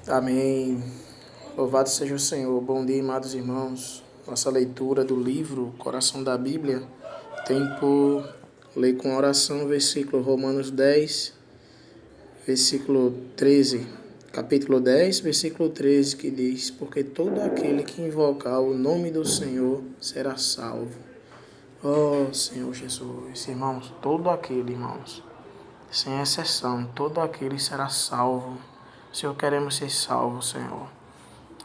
Amém. Louvado seja o Senhor. Bom dia, amados irmãos. Nossa leitura do livro Coração da Bíblia tem por ler com oração o versículo Romanos 10, versículo 13. Capítulo 10, versículo 13, que diz: Porque todo aquele que invocar o nome do Senhor será salvo. Oh, Senhor Jesus. Irmãos, todo aquele, irmãos, sem exceção, todo aquele será salvo. Senhor, queremos ser salvos, Senhor.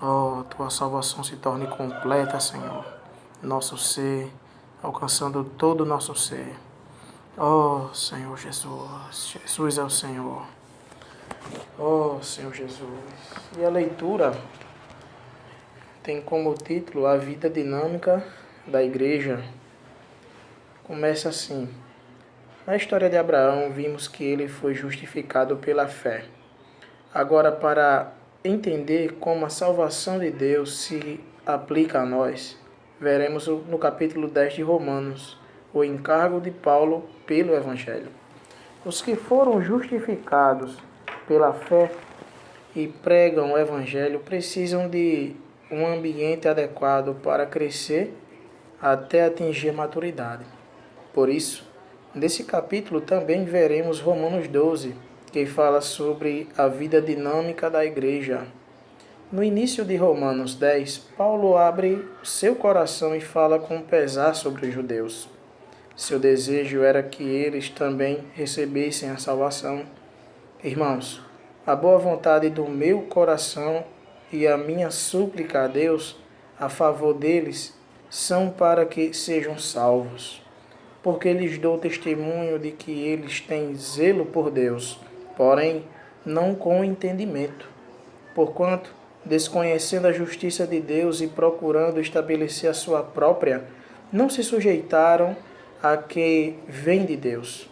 Oh, tua salvação se torne completa, Senhor. Nosso ser, alcançando todo o nosso ser. Oh, Senhor Jesus. Jesus é o Senhor. Oh, Senhor Jesus. E a leitura tem como título A Vida Dinâmica da Igreja. Começa assim. Na história de Abraão, vimos que ele foi justificado pela fé. Agora, para entender como a salvação de Deus se aplica a nós, veremos no capítulo 10 de Romanos, o encargo de Paulo pelo Evangelho. Os que foram justificados pela fé e pregam o Evangelho precisam de um ambiente adequado para crescer até atingir a maturidade. Por isso, nesse capítulo também veremos Romanos 12, que fala sobre a vida dinâmica da igreja. No início de Romanos 10, Paulo abre seu coração e fala com pesar sobre os judeus. Seu desejo era que eles também recebessem a salvação. Irmãos, a boa vontade do meu coração e a minha súplica a Deus a favor deles são para que sejam salvos, porque lhes dou testemunho de que eles têm zelo por Deus, porém não com entendimento. Porquanto, desconhecendo a justiça de Deus e procurando estabelecer a sua própria, não se sujeitaram a que vem de Deus.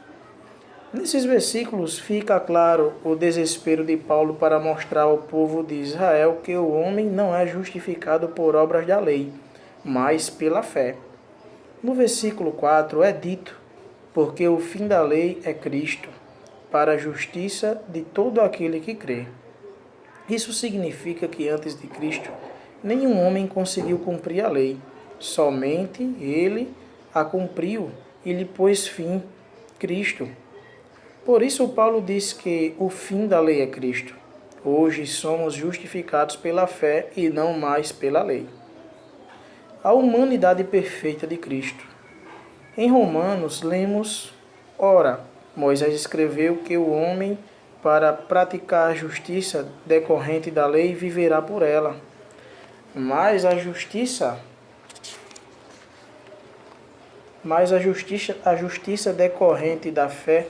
Nesses versículos fica claro o desespero de Paulo para mostrar ao povo de Israel que o homem não é justificado por obras da lei, mas pela fé. No versículo 4 é dito: porque o fim da lei é Cristo, para a justiça de todo aquele que crê. Isso significa que antes de Cristo, nenhum homem conseguiu cumprir a lei. Somente ele a cumpriu e lhe pôs fim, Cristo. Por isso Paulo diz que o fim da lei é Cristo. Hoje somos justificados pela fé e não mais pela lei. A humanidade perfeita de Cristo. Em Romanos, lemos: Ora, Moisés escreveu que o homem, para praticar a justiça decorrente da lei, viverá por ela. Mas a justiça decorrente da fé,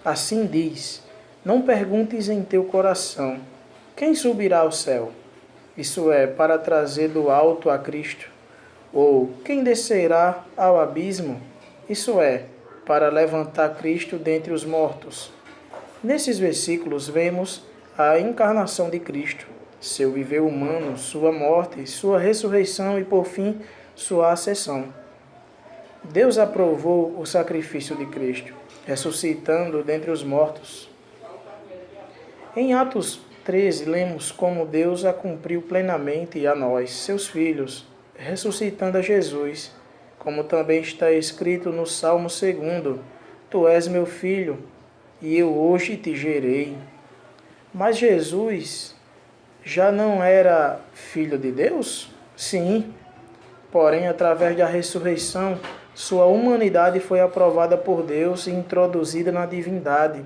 assim diz: Não perguntes em teu coração: quem subirá ao céu? Isso é, para trazer do alto a Cristo. Ou quem descerá ao abismo? Isso é, para levantar Cristo dentre os mortos. Nesses versículos vemos a encarnação de Cristo, seu viver humano, sua morte, sua ressurreição e, por fim, sua ascensão. Deus aprovou o sacrifício de Cristo, ressuscitando dentre os mortos. Em Atos 13, lemos como Deus a cumpriu plenamente a nós, seus filhos, ressuscitando a Jesus, como também está escrito no Salmo 2: Tu és meu filho, e eu hoje te gerei. Mas Jesus já não era filho de Deus? Sim. Porém, através da ressurreição, sua humanidade foi aprovada por Deus e introduzida na divindade.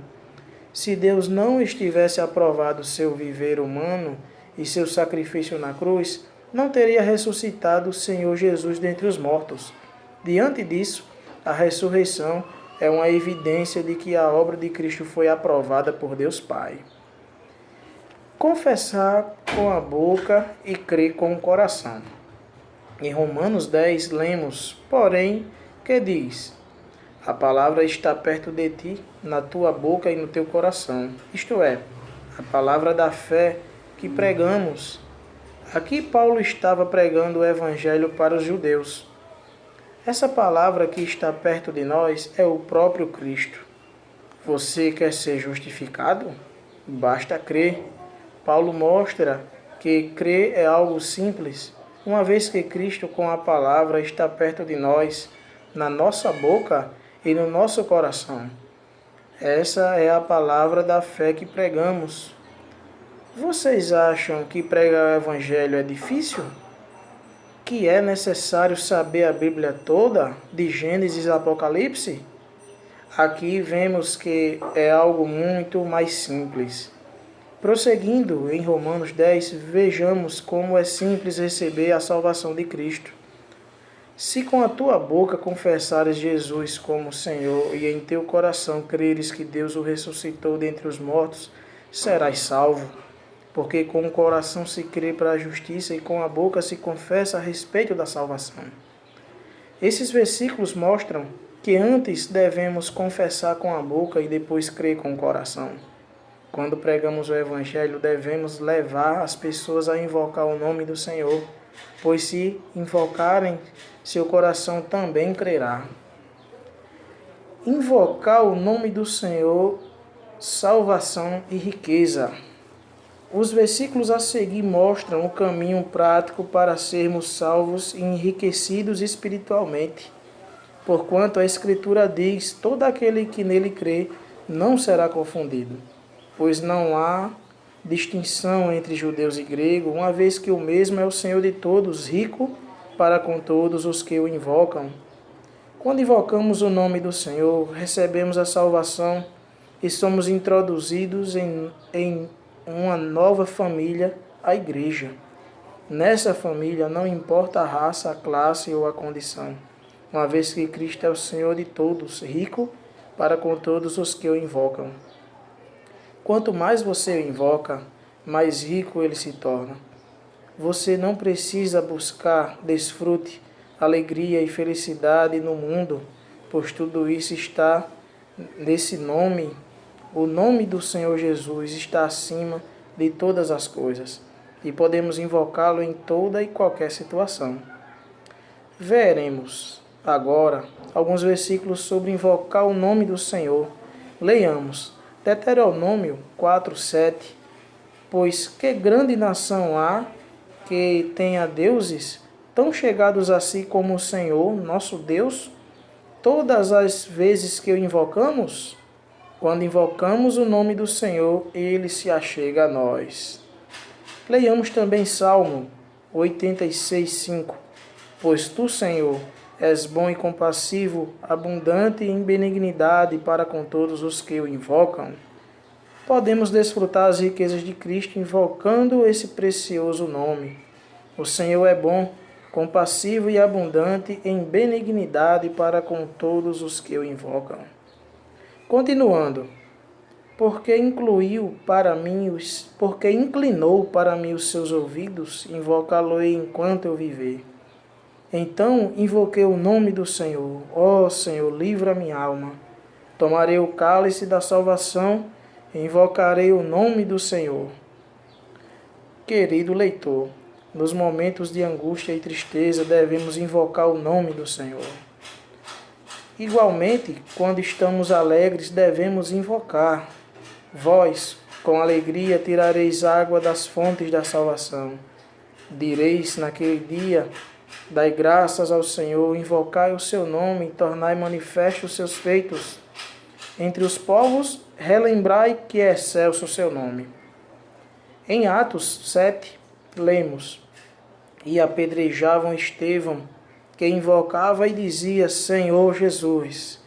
Se Deus não estivesse aprovado seu viver humano e seu sacrifício na cruz, não teria ressuscitado o Senhor Jesus dentre os mortos. Diante disso, a ressurreição é uma evidência de que a obra de Cristo foi aprovada por Deus Pai. Confessar com a boca e crer com o coração. Em Romanos 10, lemos: porém, que diz? A palavra está perto de ti, na tua boca e no teu coração. Isto é, a palavra da fé que pregamos. Aqui Paulo estava pregando o evangelho para os judeus. Essa palavra que está perto de nós é o próprio Cristo. Você quer ser justificado? Basta crer. Paulo mostra que crer é algo simples, uma vez que Cristo com a palavra está perto de nós, na nossa boca e no nosso coração. Essa é a palavra da fé que pregamos. Vocês acham que pregar o Evangelho é difícil? Que é necessário saber a Bíblia toda, de Gênesis a Apocalipse? Aqui vemos que é algo muito mais simples. Prosseguindo em Romanos 10, vejamos como é simples receber a salvação de Cristo. Se com a tua boca confessares Jesus como Senhor e em teu coração creres que Deus o ressuscitou dentre os mortos, serás salvo. Porque com o coração se crê para a justiça e com a boca se confessa a respeito da salvação. Esses versículos mostram que antes devemos confessar com a boca e depois crer com o coração. Quando pregamos o Evangelho, devemos levar as pessoas a invocar o nome do Senhor, pois se invocarem, seu coração também crerá. Invocar o nome do Senhor, salvação e riqueza. Os versículos a seguir mostram o caminho prático para sermos salvos e enriquecidos espiritualmente. Porquanto a Escritura diz, todo aquele que nele crê não será confundido, pois não há distinção entre judeus e gregos, uma vez que o mesmo é o Senhor de todos, rico para com todos os que o invocam. Quando invocamos o nome do Senhor, recebemos a salvação e somos introduzidos em uma nova família, a igreja. Nessa família não importa a raça, a classe ou a condição, uma vez que Cristo é o Senhor de todos, rico para com todos os que o invocam. Quanto mais você o invoca, mais rico ele se torna. Você não precisa buscar desfrute, alegria e felicidade no mundo, pois tudo isso está nesse nome. O nome do Senhor Jesus está acima de todas as coisas e podemos invocá-lo em toda e qualquer situação. Veremos agora alguns versículos sobre invocar o nome do Senhor. Leiamos Deuteronômio 4:7. Pois que grande nação há que tenha deuses tão chegados a si como o Senhor, nosso Deus? Todas as vezes que o invocamos, quando invocamos o nome do Senhor, ele se achega a nós. Leiamos também Salmo 86:5. Pois tu, Senhor, és bom e compassivo, abundante em benignidade para com todos os que o invocam. Podemos desfrutar as riquezas de Cristo invocando esse precioso nome. O Senhor é bom, compassivo e abundante em benignidade para com todos os que o invocam. Continuando, porque inclinou para mim os seus ouvidos, invocá-lo-ei enquanto eu viver. Então invoquei o nome do Senhor. Ó Senhor, livra minha alma. Tomarei o cálice da salvação e invocarei o nome do Senhor. Querido leitor, nos momentos de angústia e tristeza devemos invocar o nome do Senhor. Igualmente, quando estamos alegres, devemos invocar. Vós, com alegria, tirareis água das fontes da salvação. Direis naquele dia, dai graças ao Senhor, invocai o seu nome e tornai manifestos os seus feitos. Entre os povos, relembrai que é excelso o seu nome. Em Atos 7, lemos, e apedrejavam Estevão, que invocava e dizia, Senhor Jesus,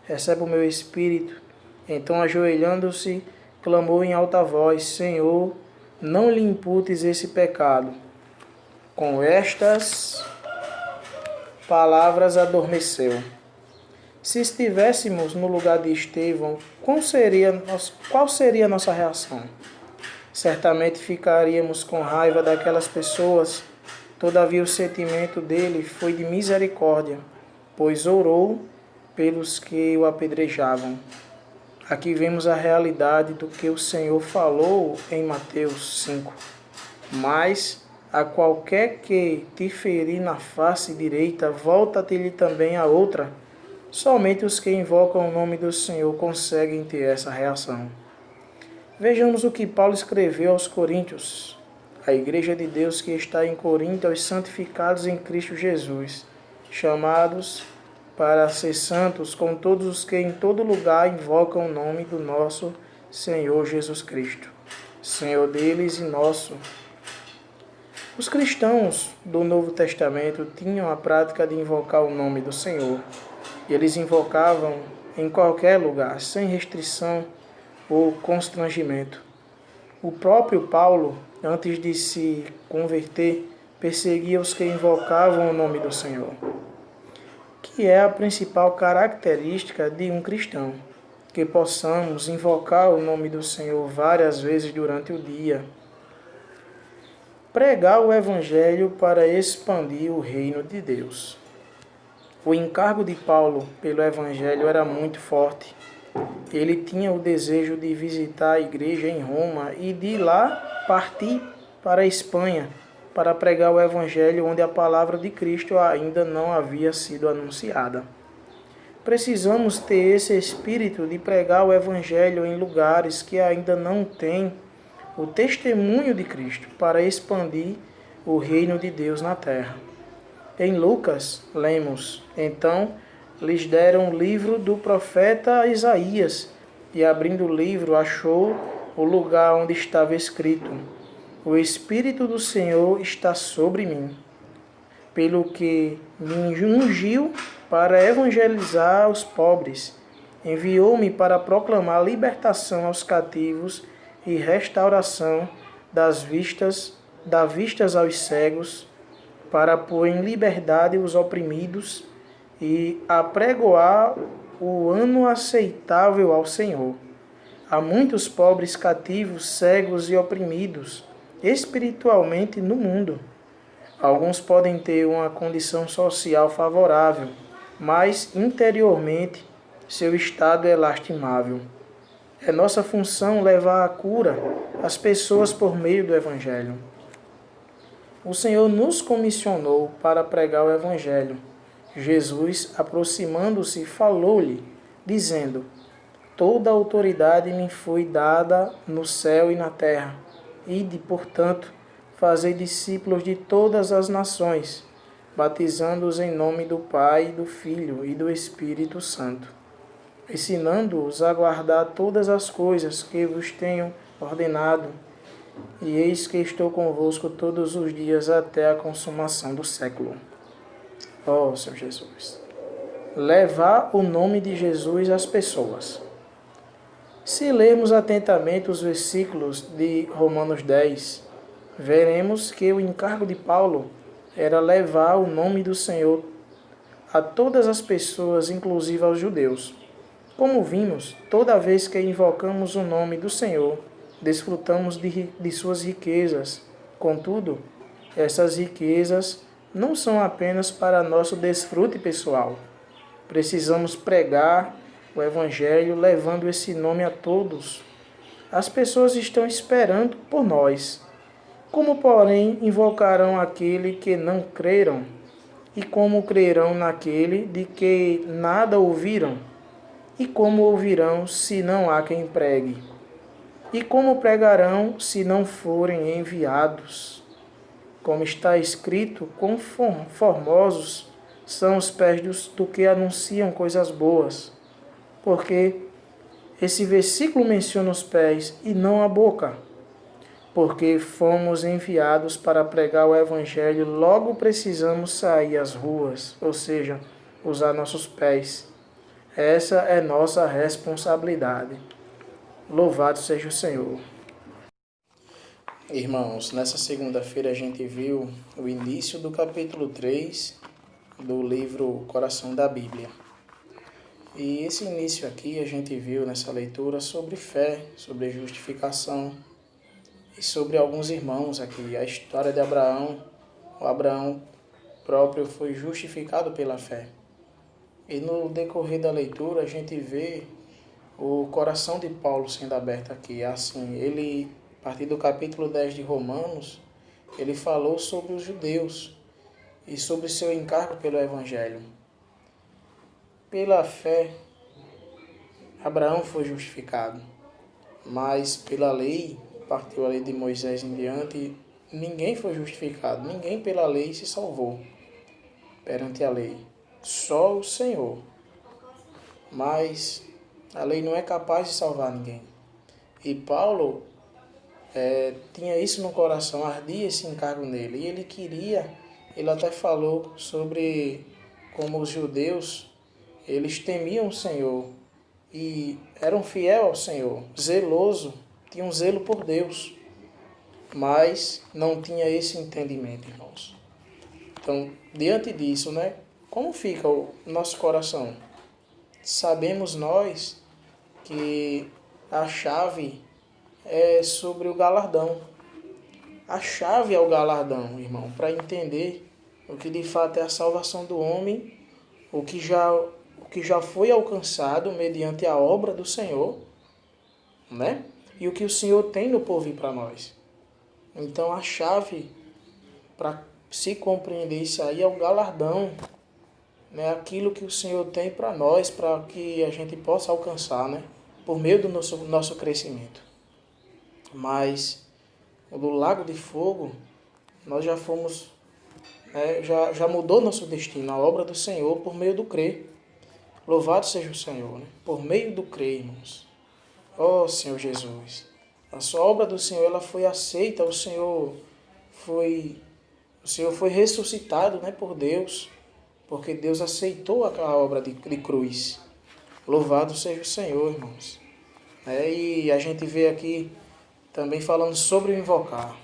recebe o meu espírito. Então, ajoelhando-se, clamou em alta voz, Senhor, não lhe imputes esse pecado. Com estas palavras adormeceu. Se estivéssemos no lugar de Estevão, qual seria a nossa reação? Certamente ficaríamos com raiva daquelas pessoas. Todavia o sentimento dele foi de misericórdia, pois orou pelos que o apedrejavam. Aqui vemos a realidade do que o Senhor falou em Mateus 5. Mas a qualquer que te ferir na face direita, volta-te-lhe também a outra. Somente os que invocam o nome do Senhor conseguem ter essa reação. Vejamos o que Paulo escreveu aos Coríntios, a igreja de Deus que está em Corinto, aos santificados em Cristo Jesus, chamados para ser santos com todos os que em todo lugar invocam o nome do nosso Senhor Jesus Cristo, Senhor deles e nosso. Os cristãos do Novo Testamento tinham a prática de invocar o nome do Senhor, e eles invocavam em qualquer lugar, sem restrição ou constrangimento. O próprio Paulo, antes de se converter, perseguia os que invocavam o nome do Senhor, que é a principal característica de um cristão, que possamos invocar o nome do Senhor várias vezes durante o dia. Pregar o Evangelho para expandir o reino de Deus. O encargo de Paulo pelo Evangelho era muito forte. Ele tinha o desejo de visitar a igreja em Roma e de lá partir para a Espanha para pregar o Evangelho onde a palavra de Cristo ainda não havia sido anunciada. Precisamos ter esse espírito de pregar o Evangelho em lugares que ainda não têm o testemunho de Cristo para expandir o reino de Deus na terra. Em Lucas, lemos, então lhes deram o livro do profeta Isaías, e abrindo o livro achou o lugar onde estava escrito: O Espírito do Senhor está sobre mim, pelo que me ungiu para evangelizar os pobres, enviou-me para proclamar libertação aos cativos e restauração das vistas aos cegos, para pôr em liberdade os oprimidos e apregoar o ano aceitável ao Senhor. Há muitos pobres cativos, cegos e oprimidos espiritualmente no mundo. Alguns podem ter uma condição social favorável, mas interiormente seu estado é lastimável. É nossa função levar a cura às pessoas por meio do Evangelho. O Senhor nos comissionou para pregar o Evangelho. Jesus, aproximando-se, falou-lhe, dizendo: Toda a autoridade me foi dada no céu e na terra. Ide, portanto, fazei discípulos de todas as nações, batizando-os em nome do Pai, do Filho e do Espírito Santo, ensinando-os a guardar todas as coisas que vos tenho ordenado. E eis que estou convosco todos os dias até a consumação do século. Ó Senhor Jesus, levar o nome de Jesus às pessoas. Se lermos atentamente os versículos de Romanos 10, veremos que o encargo de Paulo era levar o nome do Senhor a todas as pessoas, inclusive aos judeus. Como vimos, toda vez que invocamos o nome do Senhor, desfrutamos de suas riquezas. Contudo, essas riquezas não são apenas para nosso desfrute pessoal. Precisamos pregar o Evangelho levando esse nome a todos. As pessoas estão esperando por nós. Como, porém, invocarão aquele que não creram? E como crerão naquele de que nada ouviram? E como ouvirão se não há quem pregue? E como pregarão se não forem enviados? Como está escrito, quão formosos são os pés do que anunciam coisas boas. Porque esse versículo menciona os pés e não a boca. Porque fomos enviados para pregar o Evangelho, logo precisamos sair às ruas, ou seja, usar nossos pés. Essa é nossa responsabilidade. Louvado seja o Senhor. Irmãos, nessa segunda-feira a gente viu o início do capítulo 3 do livro Coração da Bíblia. E esse início aqui a gente viu nessa leitura sobre fé, sobre justificação e sobre alguns irmãos aqui. A história de Abraão. O Abraão próprio foi justificado pela fé. E no decorrer da leitura a gente vê o coração de Paulo sendo aberto aqui. Assim, ele, a partir do capítulo 10 de Romanos, ele falou sobre os judeus e sobre seu encargo pelo Evangelho. Pela fé, Abraão foi justificado. mas pela lei, partiu a lei de Moisés em diante, ninguém foi justificado, ninguém pela lei se salvou perante a lei, só o Senhor. Mas a lei não é capaz de salvar ninguém. E Paulo tinha isso no coração, ardia esse encargo nele, e ele queria, ele até falou sobre como os judeus, eles temiam o Senhor e eram fiéis ao Senhor, zeloso, tinham zelo por Deus, mas não tinha esse entendimento, irmãos. Então, diante disso, né, como fica o nosso coração? Sabemos nós que a chave é sobre o galardão. A chave é o galardão, irmão, para entender o que de fato é a salvação do homem, o que já foi alcançado mediante a obra do Senhor, né? E o que o Senhor tem no porvir para nós. Então a chave para se compreender isso aí é o galardão, né? Aquilo que o Senhor tem para nós, para que a gente possa alcançar, né? Por meio do nosso crescimento. Mas do lago de fogo, nós já fomos, já mudou nosso destino, a obra do Senhor por meio do crer. Louvado seja o Senhor, né? Por meio do crer, irmãos. Ó Senhor Jesus, a sua obra do Senhor ela foi aceita, o Senhor foi ressuscitado, né, por Deus, porque Deus aceitou a obra de cruz. Louvado seja o Senhor, irmãos. E a gente vê aqui também falando sobre o invocar.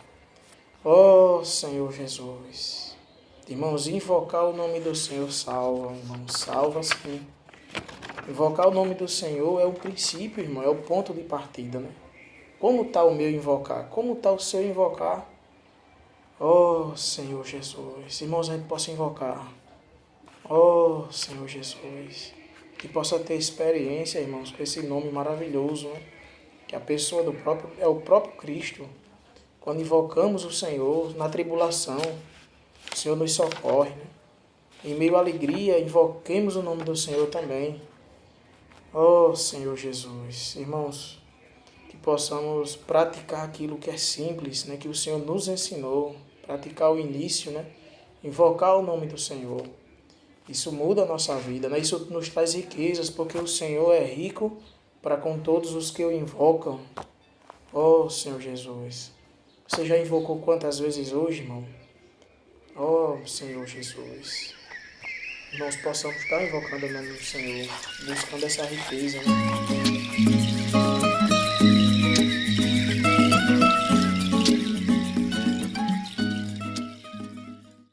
Ó Senhor Jesus. Irmãos, invocar o nome do Senhor salva, irmãos, salva sim. Invocar o nome do Senhor é o princípio, irmão, é o ponto de partida, né? Como está o meu invocar? Como está o seu invocar? Oh, Senhor Jesus. Irmãos, a gente possa invocar. Oh, Senhor Jesus. Que possa ter experiência, irmãos, com esse nome maravilhoso, né? Que a pessoa é o próprio Cristo. Quando invocamos o Senhor na tribulação, o Senhor nos socorre, né? Em meio à alegria, invoquemos o nome do Senhor também. Oh, Senhor Jesus. Irmãos, que possamos praticar aquilo que é simples, né? Que o Senhor nos ensinou. Praticar o início, né? Invocar o nome do Senhor. Isso muda a nossa vida, né? Isso nos traz riquezas, porque o Senhor é rico para com todos os que o invocam. Oh, Senhor Jesus. Você já invocou quantas vezes hoje, irmão? Oh, Senhor Jesus. Nós possamos estar invocando o nome do Senhor, buscando essa riqueza, né?